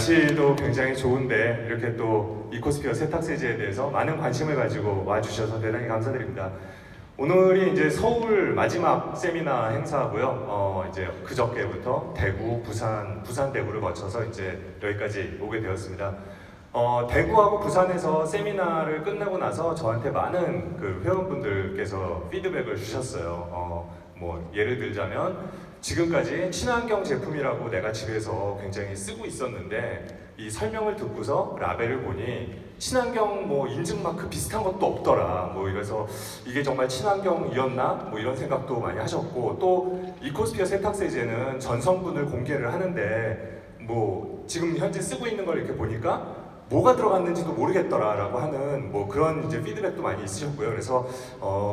날씨도 굉장히 좋은데 이렇게 또 이코스피어 세탁세제에 대해서 많은 관심을 가지고 와주셔서 대단히 감사드립니다. 오늘이 이제 서울 마지막 세미나 행사고요. 이제 그저께부터 대구, 부산 대구를 거쳐서 이제 여기까지 오게 되었습니다. 대구하고 부산에서 세미나를 끝나고 나서 저한테 많은 그 회원분들께서 피드백을 주셨어요. 뭐 예를 들자면 지금까지 친환경 제품이라고 내가 집에서 굉장히 쓰고 있었는데 이 설명을 듣고서 라벨을 보니 친환경 뭐 인증 마크 비슷한 것도 없더라. 뭐 이래서 이게 정말 친환경이었나? 뭐 이런 생각도 많이 하셨고, 또 이코스피어 세탁세제는 전 성분을 공개를 하는데 뭐 지금 현재 쓰고 있는 걸 이렇게 보니까 뭐가 들어갔는지도 모르겠더라라고 하는 뭐 그런 이제 피드백도 많이 있으셨고요. 그래서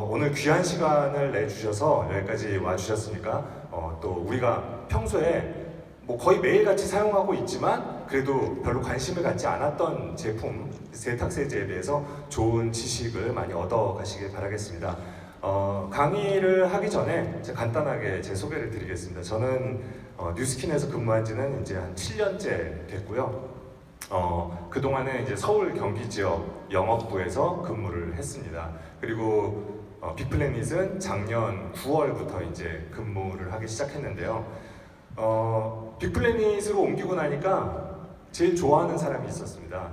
오늘 귀한 시간을 내주셔서 여기까지 와주셨으니까 또 우리가 평소에 뭐 거의 매일같이 사용하고 있지만 그래도 별로 관심을 갖지 않았던 제품 세탁세제에 대해서 좋은 지식을 많이 얻어 가시길 바라겠습니다. 강의를 하기 전에 제가 간단하게 제 소개를 드리겠습니다. 저는 뉴스킨에서 근무한 지는 이제 한 7년째 됐고요. 그동안은 이제 서울 경기 지역 영업부에서 근무를 했습니다. 그리고 빅플래닛은 작년 9월부터 이제 근무를 하기 시작했는데요. 빅플래닛으로 옮기고 나니까 제일 좋아하는 사람이 있었습니다.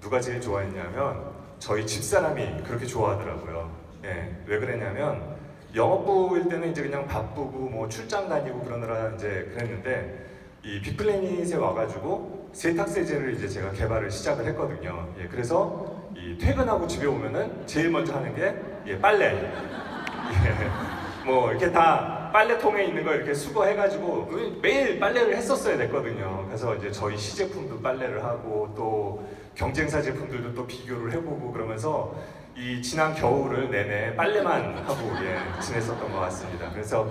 누가 제일 좋아했냐면 저희 집사람이 그렇게 좋아하더라고요. 예, 왜 그랬냐면 영업부일 때는 이제 그냥 바쁘고 뭐 출장 다니고 그러느라 이제 그랬는데 이 빅플래닛에 와가지고 세탁세제를 이제 제가 개발을 시작을 했거든요. 예, 그래서 이 퇴근하고 집에 오면은 제일 먼저 하는 게 빨래. 예, 뭐 이렇게 다 빨래통에 있는 거 이렇게 수거해가지고 매일 빨래를 했었어야 됐거든요. 그래서 이제 저희 시제품도 빨래를 하고 또 경쟁사 제품들도 또 비교를 해보고 그러면서 이 지난 겨울을 내내 빨래만 하고 지냈었던 것 같습니다. 그래서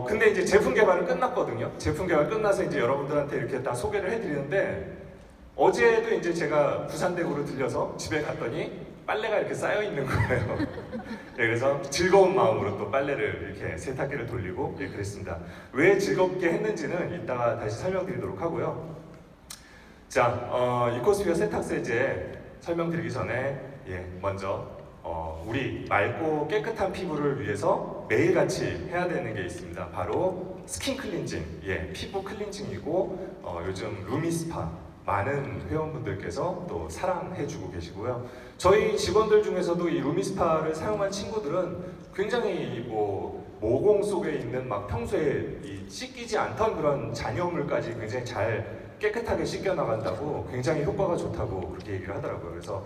근데 이제 제품 개발은 끝났거든요. 제품 개발 끝나서 이제 여러분들한테 이렇게 다 소개를 해드리는데 어제도 이제 제가 부산대구로 들려서 집에 갔더니 빨래가 이렇게 쌓여 있는 거예요. 그래서 즐거운 마음으로 또 빨래를 이렇게 세탁기를 돌리고 그랬습니다. 왜 즐겁게 했는지는 이따가 다시 설명드리도록 하고요. 자, 이코스피어 세탁세제 설명드리기 전에 먼저 우리 맑고 깨끗한 피부를 위해서 매일같이 해야 되는 게 있습니다. 바로 스킨 클렌징, 피부 클렌징이고 요즘 루미스파 많은 회원분들께서 또 사랑해주고 계시고요. 저희 직원들 중에서도 이 루미스파를 사용한 친구들은 굉장히 뭐 모공 속에 있는 막 평소에 씻기지 않던 그런 잔여물까지 굉장히 잘 깨끗하게 씻겨 나간다고 굉장히 효과가 좋다고 그렇게 얘기를 하더라고요. 그래서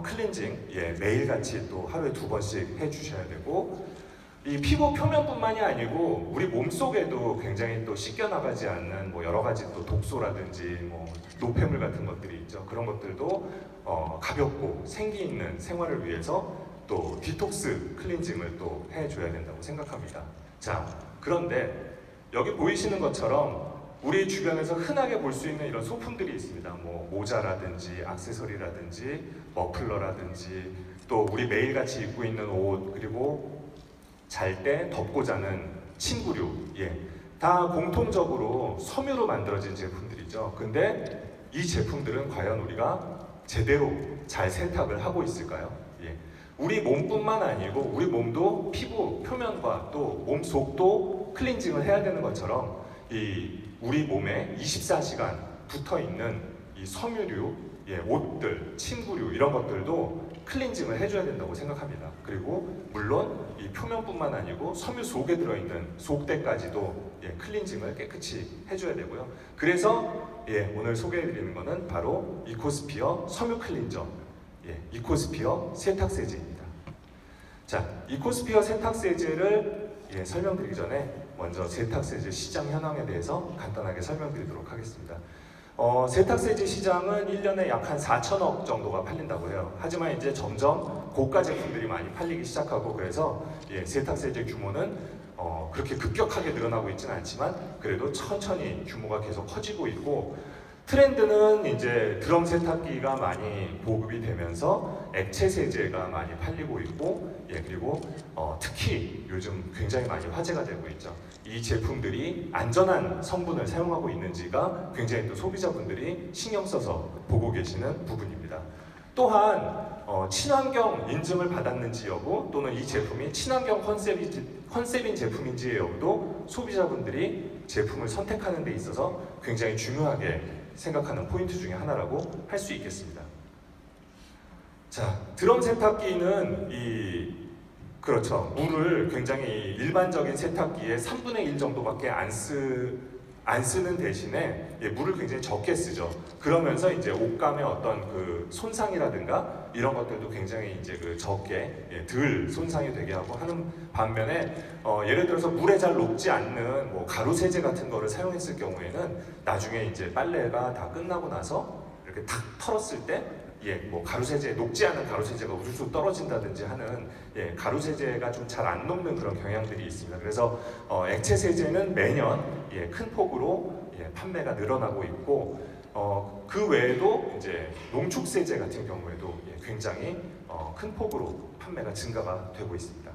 클렌징 매일같이 또 하루에 2번씩 해주셔야 되고 이 피부 표면뿐만이 아니고 우리 몸속에도 굉장히 또 씻겨나가지 않는 뭐 여러 가지 또 독소라든지 뭐 노폐물 같은 것들이 있죠. 그런 것들도 가볍고 생기 있는 생활을 위해서 또 디톡스 클렌징을 또 해줘야 된다고 생각합니다. 자, 그런데 여기 보이시는 것처럼 우리 주변에서 흔하게 볼 수 있는 이런 소품들이 있습니다. 뭐 모자라든지 액세서리라든지 머플러라든지 또 우리 매일같이 입고 있는 옷 그리고 잘 때 덮고 자는 침구류 다 공통적으로 섬유로 만들어진 제품들이죠. 근데 이 제품들은 과연 우리가 제대로 잘 세탁을 하고 있을까요? 우리 몸뿐만 아니고 우리 몸도 피부 표면과 또 몸속도 클렌징을 해야 되는 것처럼 우리 몸에 24시간 붙어있는 이 섬유류, 옷들, 침구류 이런 것들도 클렌징을 해줘야 된다고 생각합니다. 그리고 물론 이 표면뿐만 아니고 섬유 속에 들어있는 속대까지도 클렌징을 깨끗이 해줘야 되고요. 그래서 오늘 소개해드리는 것은 바로 이코스피어 섬유 클렌저, 이코스피어 세탁세제입니다. 자, 이코스피어 세탁세제를 설명드리기 전에 먼저 세탁세제 시장 현황에 대해서 간단하게 설명드리도록 하겠습니다. 세탁세제 시장은 1년에 약 한 4천억 정도가 팔린다고 해요. 하지만 이제 점점 고가 제품들이 많이 팔리기 시작하고 그래서 세탁세제 규모는 그렇게 급격하게 늘어나고 있지는 않지만 그래도 천천히 규모가 계속 커지고 있고 트렌드는 이제 드럼 세탁기가 많이 보급이 되면서 액체 세제가 많이 팔리고 있고, 그리고 특히 요즘 굉장히 많이 화제가 되고 있죠. 이 제품들이 안전한 성분을 사용하고 있는지가 굉장히 또 소비자분들이 신경 써서 보고 계시는 부분입니다. 또한 친환경 인증을 받았는지 여부, 또는 이 제품이 친환경 컨셉인 제품인지의 여부도 소비자분들이 제품을 선택하는 데 있어서 굉장히 중요하게 생각하는 포인트 중에 하나라고 할 수 있겠습니다. 자, 드럼 세탁기는 그렇죠. 물을 굉장히 일반적인 세탁기의 3분의 1 정도밖에 안 쓰는 대신에 물을 굉장히 적게 쓰죠. 그러면서 이제 옷감의 어떤 그 손상이라든가 이런 것들도 굉장히 이제 적게 덜 손상이 되게 하고 하는 반면에 예를 들어서 물에 잘 녹지 않는 뭐 가루 세제 같은 거를 사용했을 경우에는 나중에 이제 빨래가 다 끝나고 나서 이렇게 탁 털었을 때 뭐 가루 세제, 녹지 않은 가루 세제가 우르르 떨어진다든지 하는 가루 세제가 좀 잘 안 녹는 그런 경향들이 있습니다. 그래서 액체 세제는 매년 큰 폭으로 판매가 늘어나고 있고, 그 외에도 이제 농축 세제 같은 경우에도 굉장히 큰 폭으로 판매가 증가가 되고 있습니다.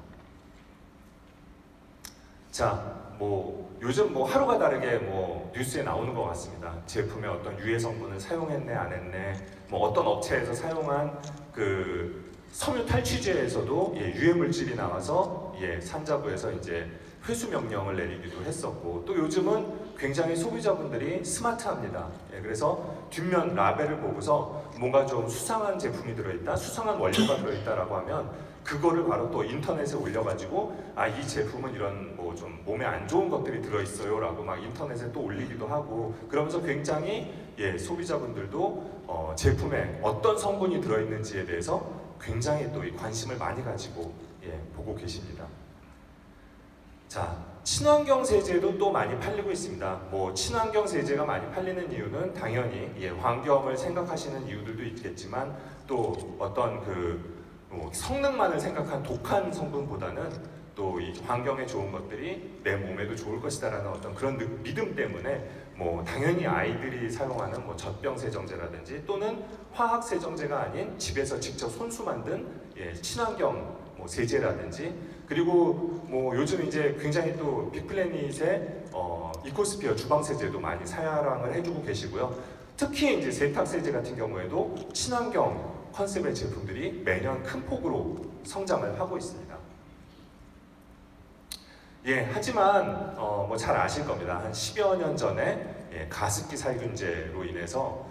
자, 뭐 요즘 뭐 하루가 다르게 뭐 뉴스에 나오는 것 같습니다. 제품의 어떤 유해 성분을 사용했네 안 했네, 뭐 어떤 업체에서 사용한 그 섬유 탈취제에서도 유해 물질이 나와서 산자부에서 이제 회수 명령을 내리기도 했었고, 또 요즘은 굉장히 소비자분들이 스마트합니다. 그래서 뒷면 라벨을 보고서 뭔가 좀 수상한 제품이 들어있다, 수상한 원료가 들어있다라고 하면 그거를 바로 또 인터넷에 올려가지고 이 제품은 이런 뭐 좀 몸에 안 좋은 것들이 들어있어요 라고 막 인터넷에 또 올리기도 하고, 그러면서 굉장히 소비자분들도 제품에 어떤 성분이 들어있는지에 대해서 굉장히 또 관심을 많이 가지고 보고 계십니다. 자, 친환경 세제도 또 많이 팔리고 있습니다. 뭐 친환경 세제가 많이 팔리는 이유는 당연히 환경을 생각하시는 이유들도 있겠지만, 또 어떤 성능만을 생각한 독한 성분보다는 또 이 환경에 좋은 것들이 내 몸에도 좋을 것이다라는 어떤 그런 믿음 때문에 뭐 당연히 아이들이 사용하는 뭐 젖병 세정제라든지 또는 화학 세정제가 아닌 집에서 직접 손수 만든 친환경 뭐 세제라든지, 그리고 뭐 요즘 이제 굉장히 또 빅플래닛의 이코스피어 주방 세제도 많이 사랑을 해주고 계시고요. 특히 이제 세탁 세제 같은 경우에도 친환경 컨셉의 제품들이 매년 큰 폭으로 성장을 하고 있습니다. 하지만 뭐 잘 아실 겁니다. 한 10여 년 전에 가습기 살균제로 인해서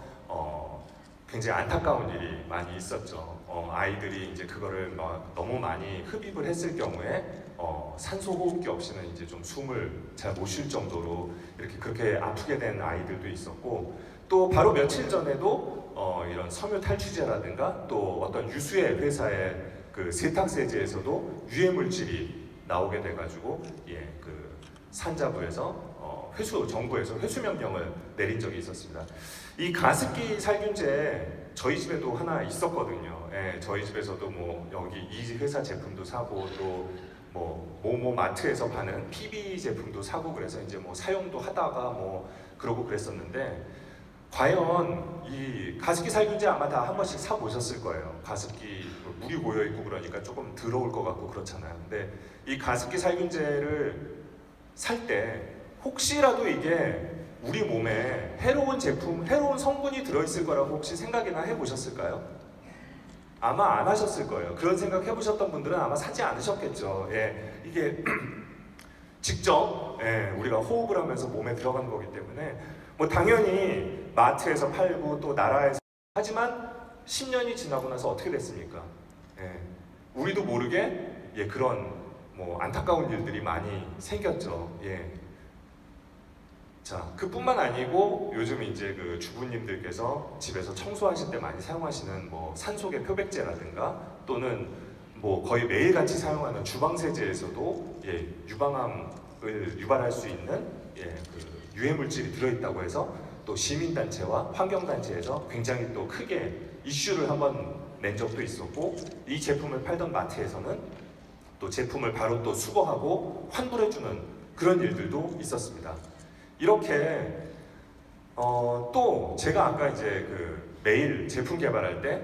굉장히 안타까운 일이 많이 있었죠. 아이들이 이제 그거를 너무 많이 흡입을 했을 경우에 산소 호흡기 없이는 이제 좀 숨을 잘 못 쉴 정도로 그렇게 아프게 된 아이들도 있었고, 또 바로 며칠 전에도 이런 섬유 탈취제라든가 또 어떤 유수의 회사의 그 세탁 세제에서도 유해 물질이 나오게 돼가지고 그 산자부에서 정부에서 회수 명령을 내린 적이 있었습니다. 이 가습기 살균제 저희 집에도 하나 있었거든요. 저희 집에서도 뭐 여기 이 회사 제품도 사고 또 뭐 마트에서 파는 PB 제품도 사고, 그래서 이제 뭐 사용도 하다가 뭐 그러고 그랬었는데, 과연 이 가습기 살균제 아마 다 한 번씩 사 보셨을 거예요. 가습기 물이 고여 있고 그러니까 조금 더러울 것 같고 그렇잖아요. 근데 이 가습기 살균제를 살 때 혹시라도 이게 우리 몸에 해로운 제품, 해로운 성분이 들어있을 거라고 혹시 생각이나 해보셨을까요? 아마 안 하셨을 거예요. 그런 생각 해보셨던 분들은 아마 사지 않으셨겠죠. 이게 직접 우리가 호흡을 하면서 몸에 들어간 거기 때문에 뭐 당연히 마트에서 팔고 또 나라에서, 하지만 10년이 지나고 나서 어떻게 됐습니까? 우리도 모르게 그런 뭐 안타까운 일들이 많이 생겼죠. 자, 그뿐만 아니고 요즘 이제 그 주부님들께서 집에서 청소하실 때 많이 사용하시는 뭐 산소계 표백제라든가 또는 뭐 거의 매일같이 사용하는 주방 세제에서도 유방암을 유발할 수 있는 그 유해 물질이 들어있다고 해서 또 시민단체와 환경단체에서 굉장히 또 크게 이슈를 한번 낸 적도 있었고, 이 제품을 팔던 마트에서는 또 제품을 바로 또 수거하고 환불해주는 그런 일들도 있었습니다. 이렇게 또 제가 아까 이제 매일 제품 개발할 때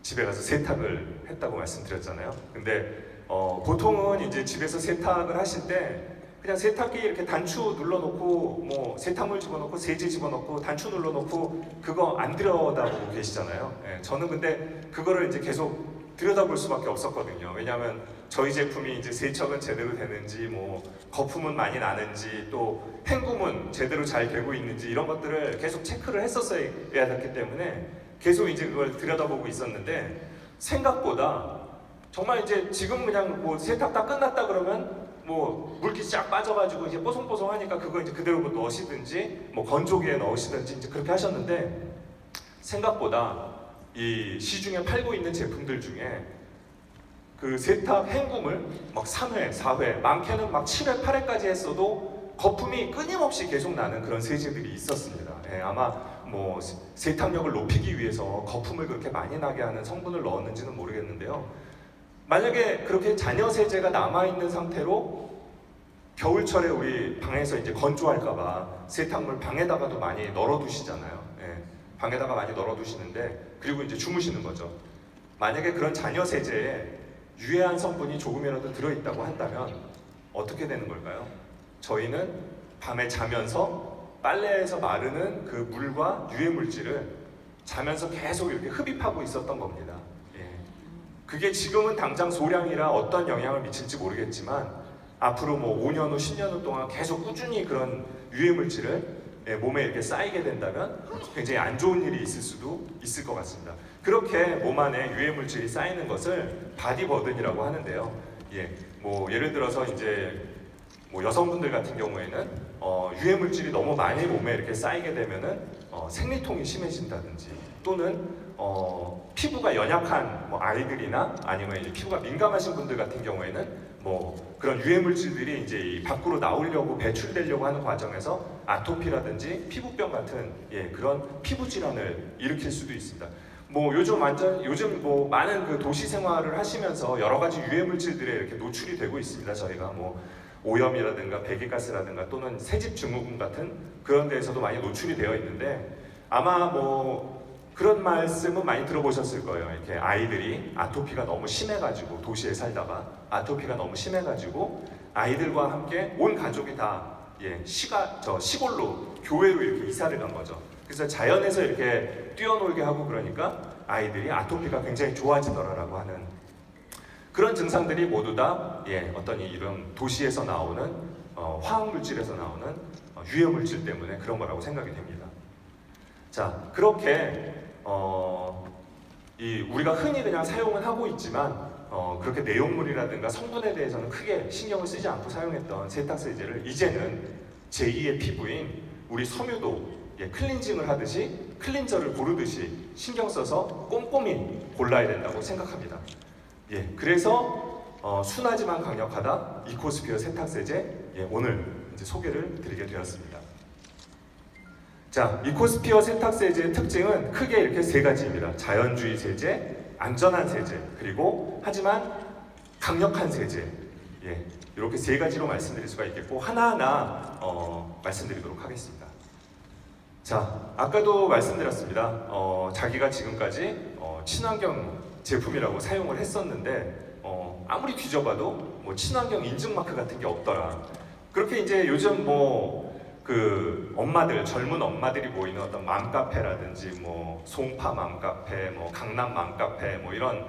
집에 가서 세탁을 했다고 말씀드렸잖아요. 근데 보통은 이제 집에서 세탁을 하실 때 그냥 세탁기 이렇게 단추 눌러놓고 뭐 세탁물 집어넣고 세제 집어넣고 단추 눌러놓고 그거 안 들여다보고 계시잖아요. 예, 저는 근데 그거를 이제 계속 들여다볼 수밖에 없었거든요. 왜냐하면 저희 제품이 이제 세척은 제대로 되는지, 뭐 거품은 많이 나는지, 또 헹굼은 제대로 잘 되고 있는지 이런 것들을 계속 체크를 했었어야 됐기 때문에 계속 이제 그걸 들여다보고 있었는데 생각보다 정말 이제 지금 그냥 뭐 세탁 다 끝났다 그러면 뭐 물기 쫙 빠져가지고 이제 뽀송뽀송하니까 그거 이제 그대로 뭐 넣으시든지 뭐 건조기에 넣으시든지 이제 그렇게 하셨는데 생각보다 이 시중에 팔고 있는 제품들 중에 그 세탁 헹굼을 막 3회, 4회, 많게는 막 7회, 8회까지 했어도 거품이 끊임없이 계속 나는 그런 세제들이 있었습니다. 예, 아마 뭐 세탁력을 높이기 위해서 거품을 그렇게 많이 나게 하는 성분을 넣었는지는 모르겠는데요. 만약에 그렇게 잔여 세제가 남아있는 상태로 겨울철에 우리 방에서 이제 건조할까봐 세탁물 방에다가도 많이 널어두시잖아요. 예, 방에다가 많이 널어두시는데 그리고 이제 주무시는 거죠. 만약에 그런 잔여 세제에 유해한 성분이 조금이라도 들어있다고 한다면 어떻게 되는 걸까요? 저희는 밤에 자면서 빨래에서 마르는 그 물과 유해 물질을 자면서 계속 이렇게 흡입하고 있었던 겁니다. 예. 그게 지금은 당장 소량이라 어떤 영향을 미칠지 모르겠지만 앞으로 뭐 5년 후, 10년 후 동안 계속 꾸준히 그런 유해 물질을 몸에 이렇게 쌓이게 된다면 굉장히 안 좋은 일이 있을 수도 있을 것 같습니다. 그렇게 몸 안에 유해 물질이 쌓이는 것을 바디버든이라고 하는데요. 예, 뭐 예를 들어서 이제 뭐 여성분들 같은 경우에는 유해 물질이 너무 많이 몸에 이렇게 쌓이게 되면은 생리통이 심해진다든지 또는 피부가 연약한 뭐 아이들이나 아니면 이제 피부가 민감하신 분들 같은 경우에는 뭐 그런 유해 물질들이 이제 이 밖으로 나오려고 배출되려고 하는 과정에서 아토피라든지 피부병 같은 그런 피부 질환을 일으킬 수도 있습니다. 뭐 요즘 뭐 많은 그 도시 생활을 하시면서 여러 가지 유해 물질들에 이렇게 노출이 되고 있습니다. 저희가 뭐 오염이라든가 배기가스라든가 또는 새집 증후군 같은 그런 데에서도 많이 노출이 되어 있는데 아마 뭐 그런 말씀은 많이 들어보셨을 거예요. 이렇게 아이들이 아토피가 너무 심해가지고 도시에 살다가 아토피가 너무 심해가지고 아이들과 함께 온 가족이 다 시골로 교외로 이렇게 이사를 간 거죠. 그래서 자연에서 이렇게 뛰어놀게 하고 그러니까 아이들이 아토피가 굉장히 좋아지더라라고 하는 그런 증상들이 모두 다 어떤 이런 도시에서 나오는 화학물질에서 나오는 유해 물질 때문에 그런 거라고 생각이 됩니다. 자, 그렇게 우리가 흔히 그냥 사용은 하고 있지만 그렇게 내용물이라든가 성분에 대해서는 크게 신경을 쓰지 않고 사용했던 세탁세제를 이제는 제2의 피부인 우리 섬유도 클렌징을 하듯이 클렌저를 고르듯이 신경 써서 꼼꼼히 골라야 된다고 생각합니다. 그래서 순하지만 강력하다 이코스피어 세탁세제 오늘 이제 소개를 드리게 되었습니다. 자, 이코스피어 세탁세제의 특징은 크게 이렇게 세 가지입니다. 자연주의 세제, 안전한 세제, 그리고 하지만 강력한 세제. 이렇게 세 가지로 말씀드릴 수가 있겠고 하나하나 말씀드리도록 하겠습니다. 자, 아까도 말씀드렸습니다. 자기가 지금까지 친환경 제품이라고 사용을 했었는데 아무리 뒤져봐도 뭐 친환경 인증 마크 같은 게 없더라. 그렇게 이제 요즘 엄마들, 젊은 엄마들이 모이는 어떤 맘카페라든지 뭐 송파 맘카페, 뭐 강남 맘카페 뭐 이런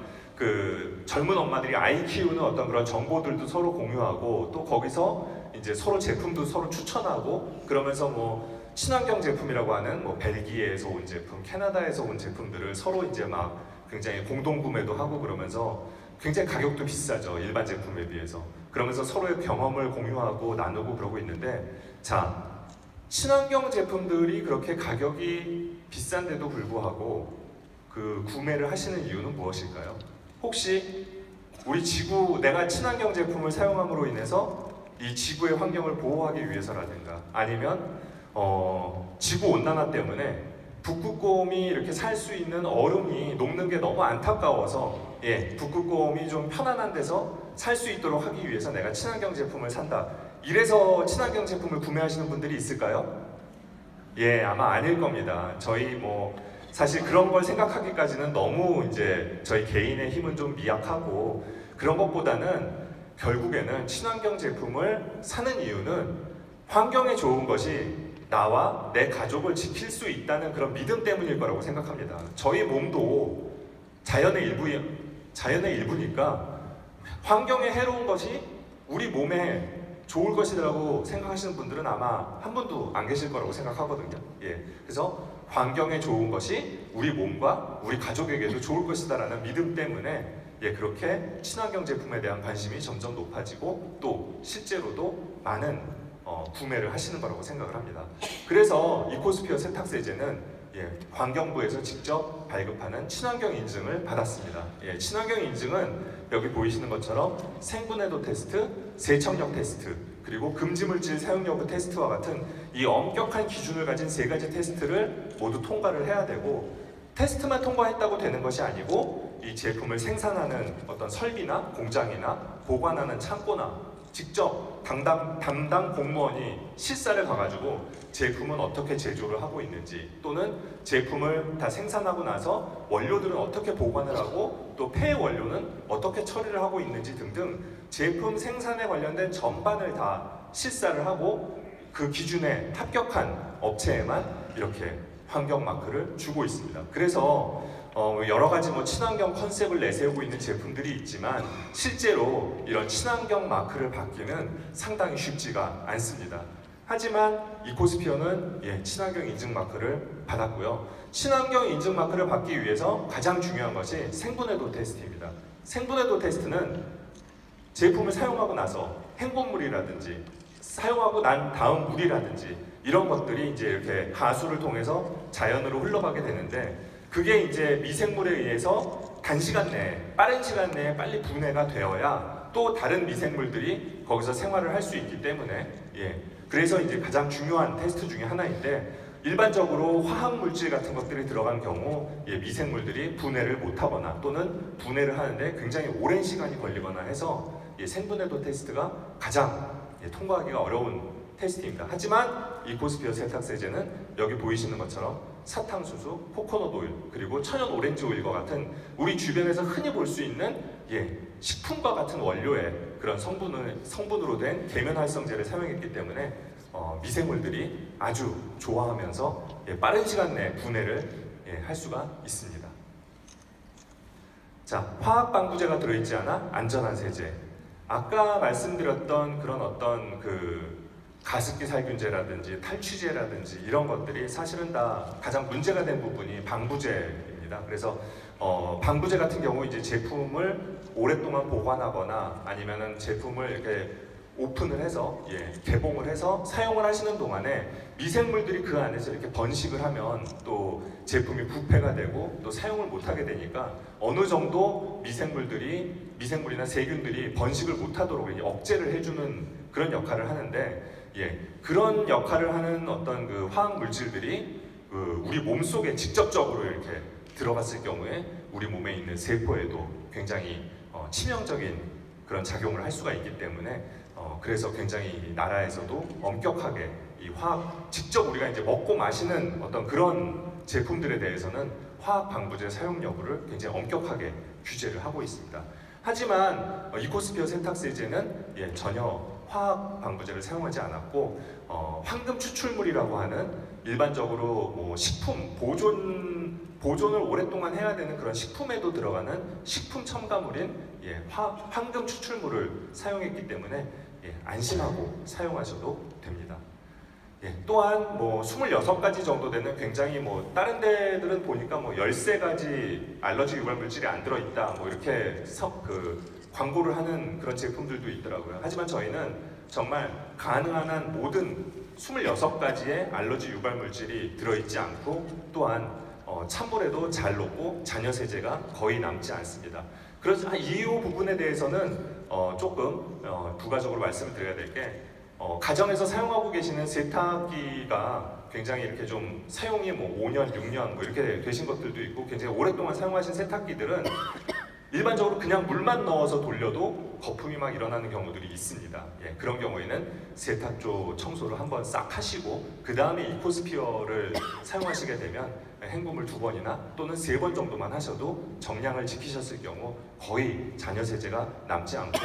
젊은 엄마들이 아이 키우는 어떤 그런 정보들도 서로 공유하고 또 거기서 이제 서로 제품도 서로 추천하고 그러면서 뭐 친환경 제품이라고 하는 뭐 벨기에에서 온 제품, 캐나다에서 온 제품들을 서로 이제 막 굉장히 공동 구매도 하고 그러면서 굉장히 가격도 비싸죠. 일반 제품에 비해서. 그러면서 서로의 경험을 공유하고 나누고 그러고 있는데 자, 친환경 제품들이 그렇게 가격이 비싼데도 불구하고 구매를 하시는 이유는 무엇일까요? 혹시 우리 내가 친환경 제품을 사용함으로 인해서 이 지구의 환경을 보호하기 위해서라든가 아니면 지구온난화 때문에 북극곰이 이렇게 살 수 있는 얼음이 녹는 게 너무 안타까워서 북극곰이 좀 편안한 데서 살 수 있도록 하기 위해서 내가 친환경 제품을 산다. 이래서 친환경 제품을 구매하시는 분들이 있을까요? 예, 아마 아닐 겁니다. 저희 뭐 사실 그런 걸 생각하기까지는 너무 이제 저희 개인의 힘은 좀 미약하고 그런 것보다는 결국에는 친환경 제품을 사는 이유는 환경에 좋은 것이 나와 내 가족을 지킬 수 있다는 그런 믿음 때문일 거라고 생각합니다. 저희 몸도 자연의 일부니까 환경에 해로운 것이 우리 몸에 좋을 것이라고 생각하시는 분들은 아마 한 분도 안 계실 거라고 생각하거든요. 예, 그래서 환경에 좋은 것이 우리 몸과 우리 가족에게도 좋을 것이다라는 믿음 때문에 예, 그렇게 친환경 제품에 대한 관심이 점점 높아지고 또 실제로도 많은 구매를 하시는 거라고 생각을 합니다. 그래서 이코스피어 세탁세제는 예, 환경부에서 직접 발급하는 친환경 인증을 받았습니다. 예, 친환경 인증은 여기 보이시는 것처럼 생분해도 테스트, 세척력 테스트, 그리고 금지물질 사용 여부 테스트와 같은 이 엄격한 기준을 가진 3가지 테스트를 모두 통과를 해야 되고, 테스트만 통과했다고 되는 것이 아니고 이 제품을 생산하는 어떤 설비나 공장이나 보관하는 창고나 직접 담당 공무원이 실사를 가가지고 제품은 어떻게 제조를 하고 있는지, 또는 제품을 다 생산하고 나서 원료들은 어떻게 보관을 하고 또 폐 원료는 어떻게 처리를 하고 있는지 등등 제품 생산에 관련된 전반을 다 실사를 하고 그 기준에 합격한 업체에만 이렇게 환경 마크를 주고 있습니다. 그래서 여러 가지 친환경 컨셉을 내세우고 있는 제품들이 있지만 실제로 이런 친환경 마크를 받기는 상당히 쉽지가 않습니다. 하지만 이코스피어는 예, 친환경 인증 마크를 받았고요. 친환경 인증 마크를 받기 위해서 가장 중요한 것이 생분해도 테스트입니다. 생분해도 테스트는 제품을 사용하고 나서 헹곶물이라든지 사용하고 난 다음 물이라든지 이런 것들이 이제 이렇게 하수를 통해서 자연으로 흘러가게 되는데, 그게 이제 미생물에 의해서 단시간 내에, 빠른 시간 내에 빨리 분해가 되어야 또 다른 미생물들이 거기서 생활을 할 수 있기 때문에 예, 그래서 이제 가장 중요한 테스트 중에 하나인데, 일반적으로 화학 물질 같은 것들이 들어간 경우 예, 미생물들이 분해를 못하거나 또는 분해를 하는데 굉장히 오랜 시간이 걸리거나 해서 예, 생분해도 테스트가 가장 예, 통과하기가 어려운 테스트입니다. 하지만 이코스피어 세탁세제는 여기 보이시는 것처럼 사탕수수, 코코넛 오일, 그리고 천연 오렌지 오일과 같은 우리 주변에서 흔히 볼 수 있는 예, 식품과 같은 원료의 그런 성분으로 된 계면활성제를 사용했기 때문에 미생물들이 아주 좋아하면서 예, 빠른 시간 내에 분해를 예, 할 수가 있습니다. 자, 화학 방부제가 들어있지 않아 안전한 세제. 아까 말씀드렸던 그런 어떤 가습기 살균제라든지 탈취제라든지 이런 것들이 사실은 다 가장 문제가 된 부분이 방부제입니다. 그래서 방부제 같은 경우 이제 제품을 오랫동안 보관하거나 아니면은 제품을 이렇게 오픈을 해서 예, 개봉을 해서 사용을 하시는 동안에 미생물들이 그 안에서 이렇게 번식을 하면 또 제품이 부패가 되고 또 사용을 못하게 되니까 어느 정도 미생물이나 세균들이 번식을 못하도록 억제를 해주는 그런 역할을 하는데, 예, 그런 역할을 하는 어떤 그 화학 물질들이 우리 몸 속에 직접적으로 이렇게 들어갔을 경우에 우리 몸에 있는 세포에도 굉장히 치명적인 그런 작용을 할 수가 있기 때문에 그래서 굉장히 나라에서도 엄격하게 이 직접 우리가 이제 먹고 마시는 어떤 그런 제품들에 대해서는 화학 방부제 사용 여부를 굉장히 엄격하게 규제를 하고 있습니다. 하지만 이코스피어 세탁세제는 예, 전혀 화학 방부제를 사용하지 않았고 황금 추출물이라고 하는 일반적으로 식품 보존을 오랫동안 해야 되는 그런 식품에도 들어가는 식품 첨가물인 예, 황금 추출물을 사용했기 때문에 예, 안심하고 사용하셔도 됩니다. 예, 또한 26가지 정도 되는 굉장히 다른 데들은 보니까 13가지 알러지 유발 물질이 안 들어있다 이렇게 광고를 하는 그런 제품들도 있더라고요. 하지만 저희는 정말 가능한 한 모든 26가지의 알러지 유발 물질이 들어있지 않고 또한 찬물에도 잘 녹고 잔여 세제가 거의 남지 않습니다. 그래서 이 부분에 대해서는 조금 부가적으로 말씀을 드려야 될 게, 가정에서 사용하고 계시는 세탁기가 굉장히 이렇게 좀 사용이 5년, 6년 이렇게 되신 것들도 있고 굉장히 오랫동안 사용하신 세탁기들은 일반적으로 그냥 물만 넣어서 돌려도 거품이 막 일어나는 경우들이 있습니다. 예, 그런 경우에는 세탁조 청소를 한번 싹 하시고 그 다음에 이코스피어를 사용하시게 되면 헹굼을 2번이나 또는 3번 정도만 하셔도 정량을 지키셨을 경우 거의 잔여 세제가 남지 않고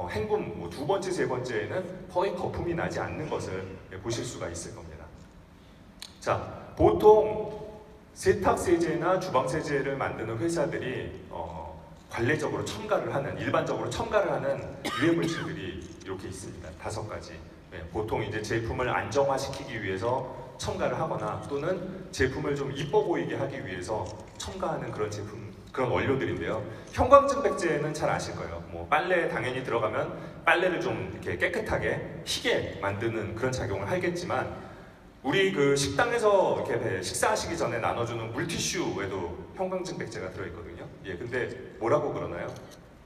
헹굼 뭐 2번째, 3번째에는 거의 거품이 나지 않는 것을 보실 수가 있을 겁니다. 자, 보통 세탁세제나 주방세제를 만드는 회사들이 관례적으로 첨가를 하는, 일반적으로 첨가를 하는 유해물질들이 이렇게 있습니다. 5가지. 네, 보통 이제 제품을 안정화시키기 위해서 첨가를 하거나 또는 제품을 좀 이뻐 보이게 하기 위해서 첨가하는 그런 제품, 그런 원료들인데요. 형광증백제는 잘 아실 거예요. 뭐 빨래에 당연히 들어가면 빨래를 좀 이렇게 깨끗하게 희게 만드는 그런 작용을 하겠지만 우리 그 식당에서 이렇게 식사하시기 전에 나눠주는 물티슈에도 형광증백제가 들어있거든요. 예, 근데 뭐라고 그러나요?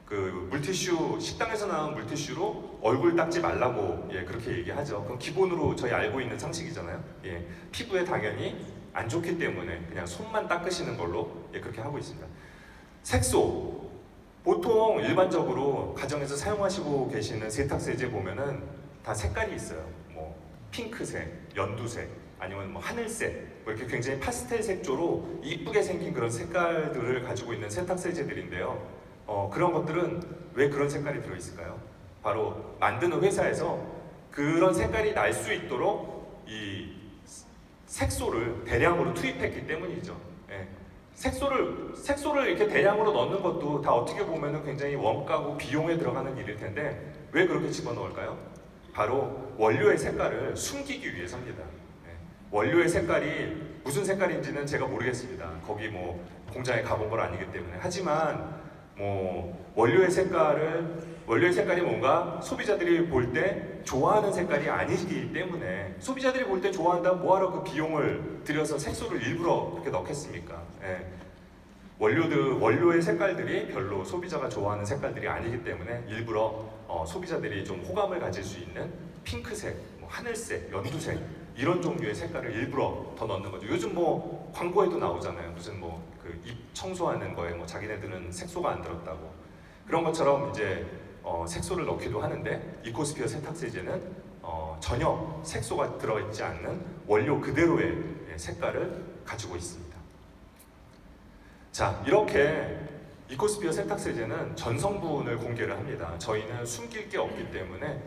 그 물티슈, 식당에서 나온 물티슈로 얼굴 닦지 말라고 예, 그렇게 얘기하죠. 그럼 기본으로 저희 알고 있는 상식이잖아요. 예, 피부에 당연히 안 좋기 때문에 그냥 손만 닦으시는 걸로 예, 그렇게 하고 있습니다. 색소. 보통 일반적으로 가정에서 사용하시고 계시는 세탁세제 보면은 다 색깔이 있어요. 뭐 핑크색, 연두색, 아니면 뭐 하늘색, 뭐 이렇게 굉장히 파스텔 색조로 이쁘게 생긴 그런 색깔들을 가지고 있는 세탁세제들인데요. 그런 것들은 왜 그런 색깔이 들어있을까요? 바로 만드는 회사에서 그런 색깔이 날 수 있도록 이 색소를 대량으로 투입했기 때문이죠. 예. 색소를 이렇게 대량으로 넣는 것도 다 어떻게 보면 굉장히 원가고 비용에 들어가는 일일 텐데 왜 그렇게 집어넣을까요? 바로 원료의 색깔을 숨기기 위해서입니다. 예. 원료의 색깔이 무슨 색깔인지는 제가 모르겠습니다. 거기 뭐 공장에 가본 건 아니기 때문에. 하지만 뭐 원료의 색깔이 뭔가 소비자들이 볼 때 좋아하는 색깔이 아니기 때문에 소비자들이 볼 때 좋아한다면 뭐하러 그 비용을 들여서 색소를 일부러 그렇게 넣겠습니까? 예. 원료의 색깔들이 별로 소비자가 좋아하는 색깔들이 아니기 때문에 일부러 소비자들이 좀 호감을 가질 수 있는 핑크색, 뭐 하늘색, 연두색 이런 종류의 색깔을 일부러 더 넣는 거죠. 요즘 뭐 광고에도 나오잖아요. 무슨 뭐 그 입 청소하는 거에 뭐 자기네들은 색소가 안 들었다고 그런 것처럼 이제 색소를 넣기도 하는데 이코스피어 세탁세제는 전혀 색소가 들어있지 않는 원료 그대로의 색깔을 가지고 있습니다. 자, 이렇게 이코스피어 세탁세제는 전성분을 공개를 합니다. 저희는 숨길 게 없기 때문에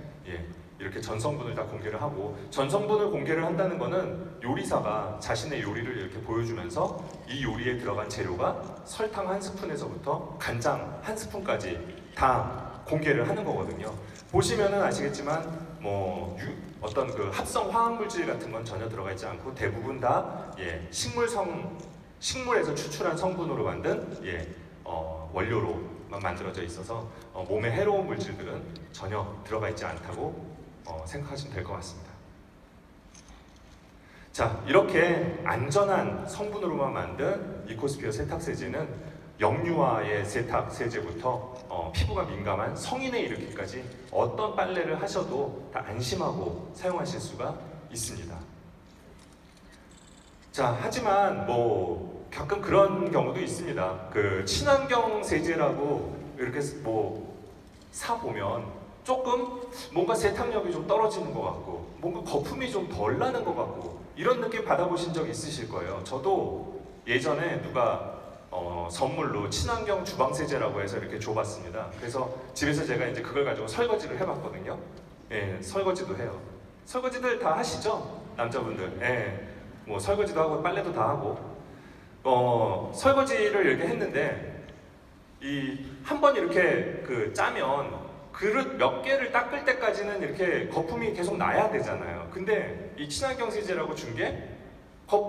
이렇게 전성분을 다 공개를 하고, 전성분을 공개를 한다는 것은 요리사가 자신의 요리를 이렇게 보여주면서 이 요리에 들어간 재료가 설탕 1스푼에서부터 간장 1스푼까지 다 공개를 하는 거거든요. 보시면은 아시겠지만 뭐 어떤 그 합성 화학물질 같은 건 전혀 들어가 있지 않고 대부분 다 식물에서 추출한 성분으로 만든 원료로만 만들어져 있어서 몸에 해로운 물질들은 전혀 들어가 있지 않다고 생각하시면 될 것 같습니다. 자, 이렇게 안전한 성분으로만 만든 이코스피어 세탁세제는 영유아의 세탁세제부터 피부가 민감한 성인에 이르기까지 어떤 빨래를 하셔도 다 안심하고 사용하실 수가 있습니다. 자, 하지만 뭐 가끔 그런 경우도 있습니다. 그 친환경 세제라고 이렇게 뭐 사보면 조금 뭔가 세탁력이 좀 떨어지는 것 같고 뭔가 거품이 좀 덜 나는 것 같고 이런 느낌 받아보신 적 있으실 거예요. 저도 예전에 누가 선물로 친환경 주방세제라고 해서 이렇게 줘봤습니다. 그래서 집에서 제가 이제 그걸 가지고 설거지를 해봤거든요. 예, 설거지도 해요. 설거지들 다 하시죠? 남자분들. 예, 뭐 설거지도 하고 빨래도 다 하고 설거지를 이렇게 했는데 한 번 이렇게 짜면 그릇 몇 개를 닦을 때까지는 이렇게 거품이 계속 나야 되잖아요. 근데 이 친환경 세제라고 준 게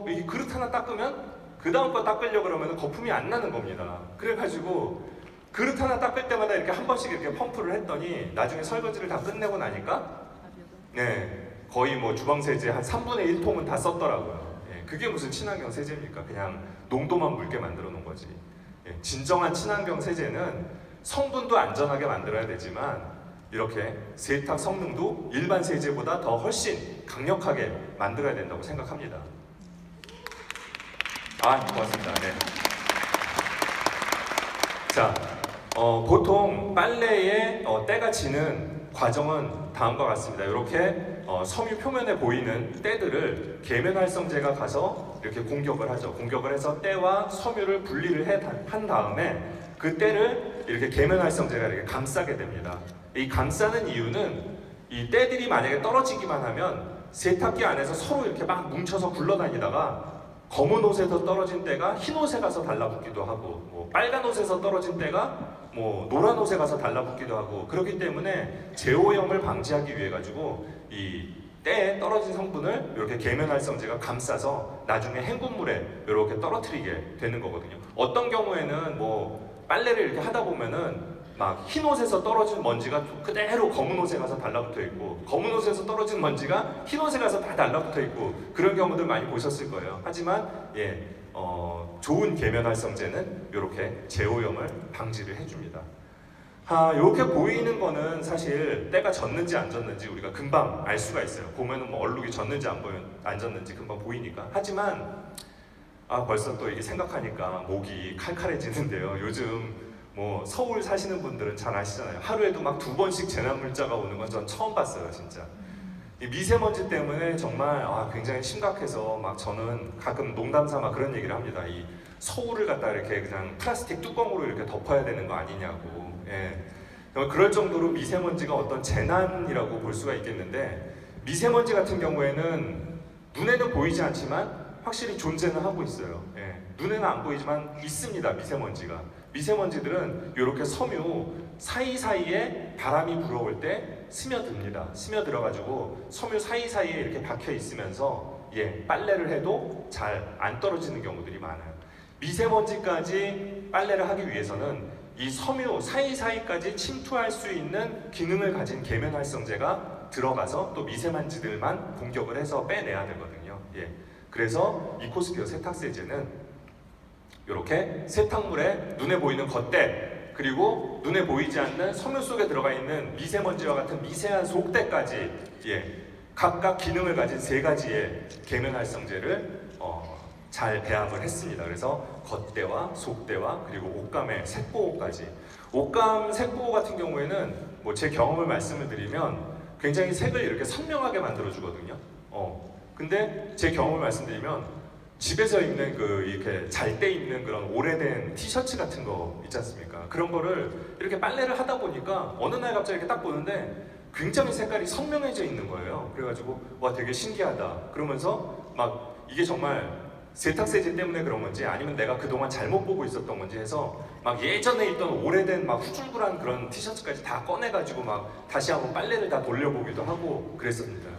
이 그릇 하나 닦으면 그 다음 거 닦으려고 그러면 거품이 안 나는 겁니다. 그래가지고 그릇 하나 닦을 때마다 이렇게 한 번씩 이렇게 펌프를 했더니 나중에 설거지를 다 끝내고 나니까 거의 뭐 주방세제 한 3분의 1통은 다 썼더라고요. 그게 무슨 친환경 세제입니까? 그냥 농도만 묽게 만들어 놓은 거지. 진정한 친환경 세제는 성분도 안전하게 만들어야 되지만 이렇게 세탁 성능도 일반 세제보다 더 훨씬 강력하게 만들어야 된다고 생각합니다. 고맙습니다. 네. 자, 보통 빨래의 때가 지는 과정은 다음과 같습니다. 이렇게 섬유 표면에 보이는 때들을 계면활성제가 가서 이렇게 공격을 하죠. 공격을 해서 때와 섬유를 분리를 한 다음에 그 때를 이렇게 계면활성제가 이렇게 감싸게 됩니다. 이 감싸는 이유는 이 때들이 만약에 떨어지기만 하면 세탁기 안에서 서로 이렇게 막 뭉쳐서 굴러다니다가 검은 옷에서 떨어진 때가 흰 옷에 가서 달라붙기도 하고, 뭐 빨간 옷에서 떨어진 때가 뭐 노란 옷에 가서 달라붙기도 하고, 그렇기 때문에 제오염을 방지하기 위해 가지고 이 때에 떨어진 성분을 이렇게 계면활성제가 감싸서 나중에 헹굼물에 이렇게 떨어뜨리게 되는 거거든요. 어떤 경우에는 뭐 빨래를 이렇게 하다 보면은 막 흰 옷에서 떨어진 먼지가 그대로 검은 옷에 가서 달라붙어 있고, 검은 옷에서 떨어진 먼지가 흰 옷에 가서 다 달라붙어 있고, 그런 경우들 많이 보셨을 거예요. 하지만 좋은 계면활성제는 이렇게 제오염을 방지를 해줍니다. 이렇게 보이는 거는 사실 때가 졌는지 안 졌는지 우리가 금방 알 수가 있어요. 보면은 뭐 얼룩이 졌는지 안 졌는지 금방 보이니까. 하지만 벌써 또 이게 생각하니까 목이 칼칼해지는데요. 요즘 뭐 서울 사시는 분들은 잘 아시잖아요. 하루에도 막 2번씩 재난물자가 오는 건 전 처음 봤어요, 진짜. 이 미세먼지 때문에 정말 굉장히 심각해서 막 저는 가끔 농담삼아 그런 얘기를 합니다. 이 서울을 갖다 이렇게 그냥 플라스틱 뚜껑으로 이렇게 덮어야 되는 거 아니냐고. 그럴 정도로 미세먼지가 어떤 재난이라고 볼 수가 있겠는데, 미세먼지 같은 경우에는 눈에는 보이지 않지만 확실히 존재는 하고 있어요. 눈에는 안 보이지만 있습니다, 미세먼지가. 미세먼지들은 이렇게 섬유 사이사이에 바람이 불어올 때 스며듭니다. 스며들어가지고 섬유 사이사이에 이렇게 박혀 있으면서 빨래를 해도 잘 안 떨어지는 경우들이 많아요. 미세먼지까지 빨래를 하기 위해서는 이 섬유 사이사이까지 침투할 수 있는 기능을 가진 계면활성제가 들어가서 또 미세먼지들만 공격을 해서 빼내야 되거든요. 그래서 이코스피어 세탁세제는 이렇게 세탁물에 눈에 보이는 겉때, 그리고 눈에 보이지 않는 섬유 속에 들어가 있는 미세먼지와 같은 미세한 속때까지 각각 기능을 가진 3가지의 계면활성제를 잘 배합을 했습니다. 그래서 겉때와 속때와 그리고 옷감의 색보호까지. 옷감 색보호 같은 경우에는 뭐 제 경험을 말씀을 드리면 굉장히 색을 이렇게 선명하게 만들어 주거든요. 근데 제 경험을 말씀드리면 집에서 입는 이렇게 잘 때 입는 그런 오래된 티셔츠 같은 거 있지 않습니까? 그런 거를 이렇게 빨래를 하다 보니까 어느 날 갑자기 이렇게 딱 보는데 굉장히 색깔이 선명해져 있는 거예요. 그래가지고 와, 되게 신기하다. 그러면서 막 이게 정말 세탁세제 때문에 그런 건지 아니면 내가 그동안 잘못 보고 있었던 건지 해서 막 예전에 입던 오래된 막 후줄근한 그런 티셔츠까지 다 꺼내가지고 막 다시 한번 빨래를 다 돌려보기도 하고 그랬습니다.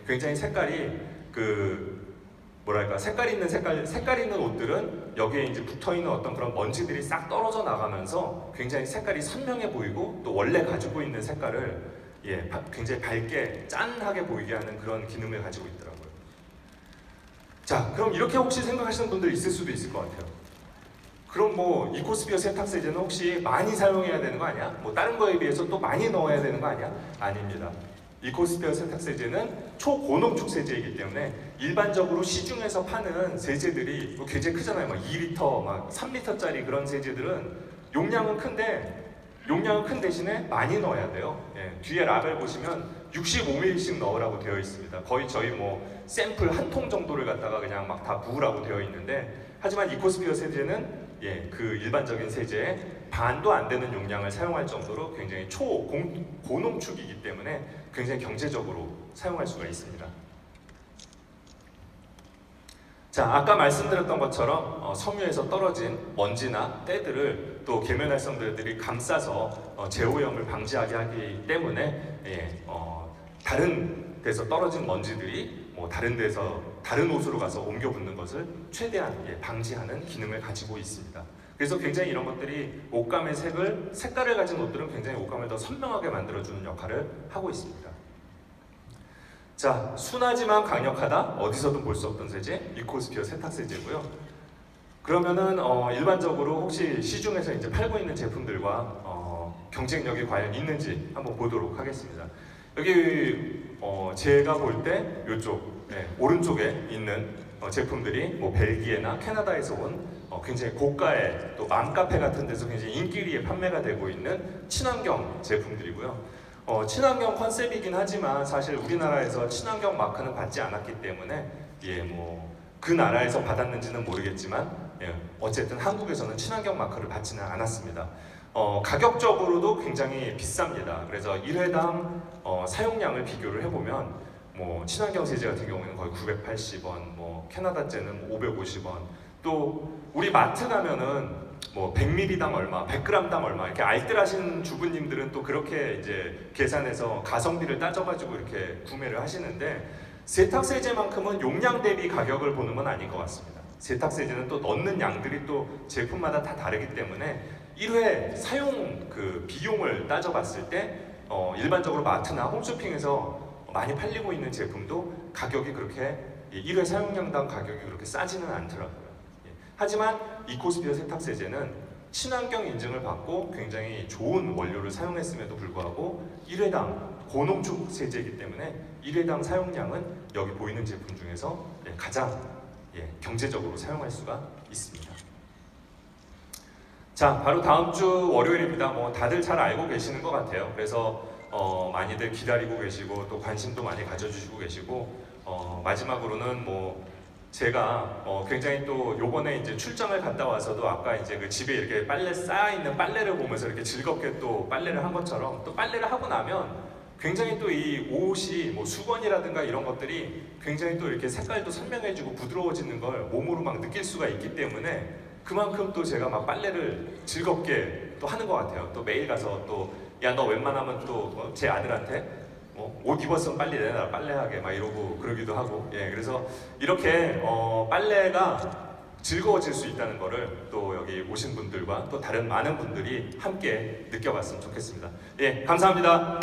굉장히 색깔이 색깔 있는 옷들은 여기에 이제 붙어있는 어떤 그런 먼지들이 싹 떨어져 나가면서 굉장히 색깔이 선명해 보이고, 또 원래 가지고 있는 색깔을 굉장히 밝게 짠하게 보이게 하는 그런 기능을 가지고 있더라고요. 자, 그럼 이렇게 혹시 생각하시는 분들 있을 수도 있을 것 같아요. 그럼 뭐 이코스피어 세탁세제는 혹시 많이 사용해야 되는 거 아니야? 뭐 다른 거에 비해서 또 많이 넣어야 되는 거 아니야? 아닙니다. 이코스피어 세탁세제는 초고농축 세제이기 때문에 일반적으로 시중에서 파는 세제들이 굉장히 크잖아요. 막 2리터, 막 3리터짜리 그런 세제들은 용량은 큰 대신에 많이 넣어야 돼요. 뒤에 라벨 보시면 65ml씩 넣으라고 되어 있습니다. 거의 저희 뭐 샘플 한 통 정도를 갖다가 그냥 막 다 부으라고 되어 있는데, 하지만 이코스피어 세제는 그 일반적인 세제의 반도 안 되는 용량을 사용할 정도로 굉장히 고농축이기 때문에 굉장히 경제적으로 사용할 수가 있습니다. 자, 아까 말씀드렸던 것처럼 섬유에서 떨어진 먼지나 때들을 또 계면활성제들이 감싸서 제오염을 방지하게 하기 때문에 다른 데서 떨어진 먼지들이 다른 옷으로 가서 옮겨 붙는 것을 최대한 방지하는 기능을 가지고 있습니다. 그래서 굉장히 이런 것들이 옷감의 색깔을 가진 옷들은 굉장히 옷감을 더 선명하게 만들어주는 역할을 하고 있습니다. 자, 순하지만 강력하다, 어디서든 볼 수 없던 세제, 이코스피어 세탁세제고요. 그러면은 일반적으로 혹시 시중에서 이제 팔고 있는 제품들과 경쟁력이 과연 있는지 한번 보도록 하겠습니다. 여기 제가 볼 때 이쪽 오른쪽에 있는 제품들이 뭐 벨기에나 캐나다에서 온 굉장히 고가의 또 맘카페 같은 데서 굉장히 인기리에 판매가 되고 있는 친환경 제품들이고요. 친환경 컨셉이긴 하지만 사실 우리나라에서 친환경 마크는 받지 않았기 때문에 뭐 그 나라에서 받았는지는 모르겠지만 어쨌든 한국에서는 친환경 마크를 받지는 않았습니다. 가격적으로도 굉장히 비쌉니다. 그래서 1회당 사용량을 비교를 해보면 뭐 친환경 세제 같은 경우에는 거의 980원, 뭐 캐나다제는 550원, 또 우리 마트 가면은 뭐 100ml당 얼마, 100g당 얼마 이렇게 알뜰하신 주부님들은 또 그렇게 이제 계산해서 가성비를 따져가지고 이렇게 구매를 하시는데 세탁세제만큼은 용량 대비 가격을 보는 건 아닌 것 같습니다. 세탁세제는 또 넣는 양들이 또 제품마다 다 다르기 때문에 1회 사용 그 비용을 따져봤을 때 일반적으로 마트나 홈쇼핑에서 많이 팔리고 있는 제품도 가격이 그렇게 1회 사용량당 가격이 그렇게 싸지는 않더라고요. 하지만 이코스피어 세탁세제는 친환경 인증을 받고 굉장히 좋은 원료를 사용했음에도 불구하고 1회당 고농축 세제이기 때문에 1회당 사용량은 여기 보이는 제품 중에서 가장 경제적으로 사용할 수가 있습니다. 자, 바로 다음 주 월요일입니다. 뭐 다들 잘 알고 계시는 것 같아요. 그래서 많이들 기다리고 계시고 또 관심도 많이 가져주시고 계시고 마지막으로는 뭐 제가 굉장히 또 요번에 이제 출장을 갔다 와서도 아까 이제 그 집에 이렇게 빨래 쌓여있는 빨래를 보면서 이렇게 즐겁게 또 빨래를 한 것처럼 또 빨래를 하고 나면 굉장히 또 이 옷이 뭐 수건이라든가 이런 것들이 굉장히 또 이렇게 색깔도 선명해지고 부드러워지는 걸 몸으로 막 느낄 수가 있기 때문에 그만큼 또 제가 막 빨래를 즐겁게 또 하는 것 같아요. 또 매일 가서 또 야 너 웬만하면 또 제 아들한테 옷 입었으면 빨리 내놔 빨래하게 막 이러고 그러기도 하고 그래서 이렇게 빨래가 즐거워질 수 있다는 거를 또 여기 오신 분들과 또 다른 많은 분들이 함께 느껴봤으면 좋겠습니다. 감사합니다.